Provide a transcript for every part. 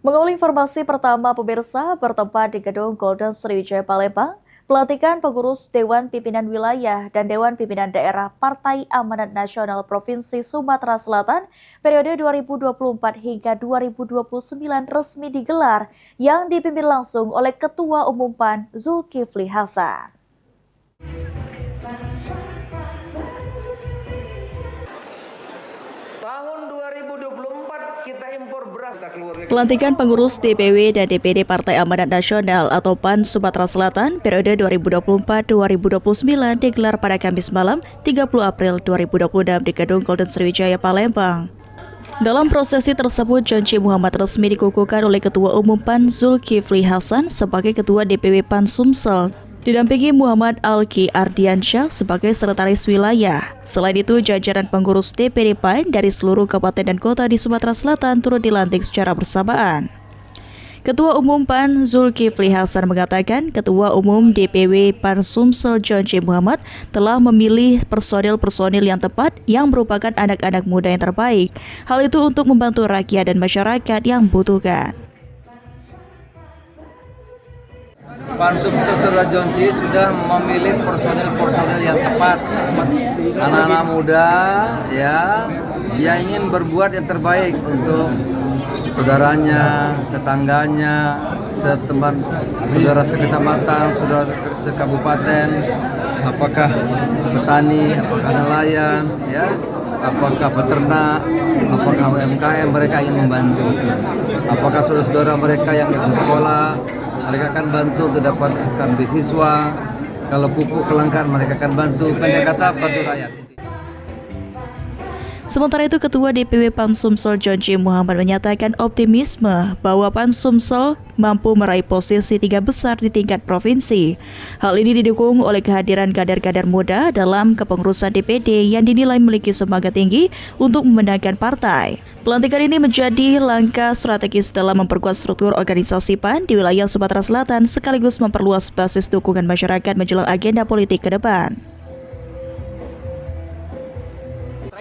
Mengawali informasi pertama pemirsa, bertempat di gedung Golden Sriwijaya Palembang, pelantikan pengurus Dewan Pimpinan Wilayah dan Dewan Pimpinan Daerah Partai Amanat Nasional Provinsi Sumatera Selatan periode 2024 hingga 2029 resmi digelar yang dipimpin langsung oleh Ketua Umum PAN Zulkifli Hasan. Tahun 2024 kita impor beras. Pelantikan pengurus DPW dan DPD Partai Amanat Nasional atau PAN Sumatera Selatan periode 2024-2029 digelar pada Kamis malam 30 April 2026 di gedung Golden Sriwijaya Palembang. Dalam prosesi tersebut, janji Muhammad resmi dikukuhkan oleh Ketua Umum PAN Zulkifli Hasan sebagai Ketua DPW PAN Sumsel, didampingi Muhammad Alki Ardiansyah sebagai sekretaris wilayah. Selain itu, jajaran pengurus DPD PAN dari seluruh kabupaten dan kota di Sumatera Selatan turut dilantik secara bersamaan. Ketua Umum PAN Zulkifli Hasan mengatakan Ketua Umum DPW PAN Sumsel Janji Muhammad telah memilih personil-personil yang tepat yang merupakan anak-anak muda yang terbaik. Hal itu untuk membantu rakyat dan masyarakat yang membutuhkan. PAN Sumsel Jonci sudah memilih personil-personil yang tepat, anak-anak muda ya, yang ingin berbuat yang terbaik untuk saudaranya, tetangganya, seteman, saudara sekecamatan, saudara sekabupaten, apakah petani, apakah nelayan, ya, apakah peternak, apakah UMKM mereka ingin membantu, apakah saudara-saudara mereka yang ikut sekolah. Mereka akan bantu untuk dapatkan beasiswa. Kalau pupuk kelangkaan mereka akan bantu. Pendek kata, bantu rakyat. Sementara itu, Ketua DPW PAN Sumsel Janji Muhammad menyatakan optimisme bahwa PAN Sumsel mampu meraih posisi 3 besar di tingkat provinsi. Hal ini didukung oleh kehadiran kader-kader muda dalam kepengurusan DPD yang dinilai memiliki semangat tinggi untuk memenangkan partai. Pelantikan ini menjadi langkah strategis dalam memperkuat struktur organisasi PAN di wilayah Sumatera Selatan sekaligus memperluas basis dukungan masyarakat menjelang agenda politik ke depan.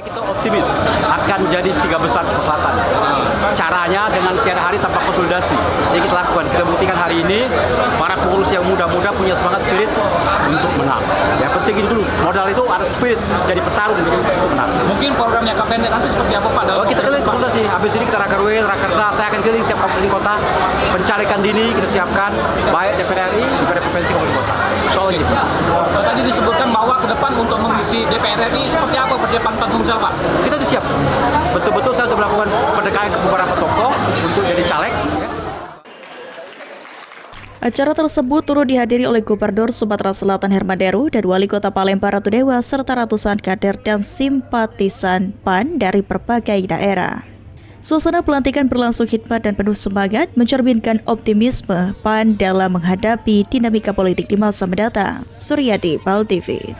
Kita optimis akan jadi 3 besar Selatan. Caranya dengan tiada hari tanpa konsolidasi. Yang kita lakukan, kita buktikan hari ini para pengurus yang muda-muda punya semangat spirit untuk menang. Yang penting itu dulu, modal itu ada spirit jadi petarung untuk menang. Mungkin program jangka pendek nanti seperti apa Pak? Kita keliling konsolidasi. Habis ini kita rakerwil, rakerda. Saya akan keliling setiap kabupaten kota. Pencalekan dini kita siapkan, baik DPR RI, DPR provinsi kabupaten kota. Soal gitu. Tadi disebutkan bahwa ke depan untuk mengisi DPR RI seperti apa persiapan PAN Sumsel Pak? Kita sudah siap. Betul-betul saya sudah melakukan pendekatan ke beberapa tokoh untuk jadi caleg. Acara tersebut turut dihadiri oleh Gubernur Sumatera Selatan Herman Deru dan Wali Kota Palembang Ratu Dewa serta ratusan kader dan simpatisan PAN dari berbagai daerah. Suasana pelantikan berlangsung hikmat dan penuh semangat, mencerminkan optimisme PAN dalam menghadapi dinamika politik di masa mendatang. Suryadi, PAL TV.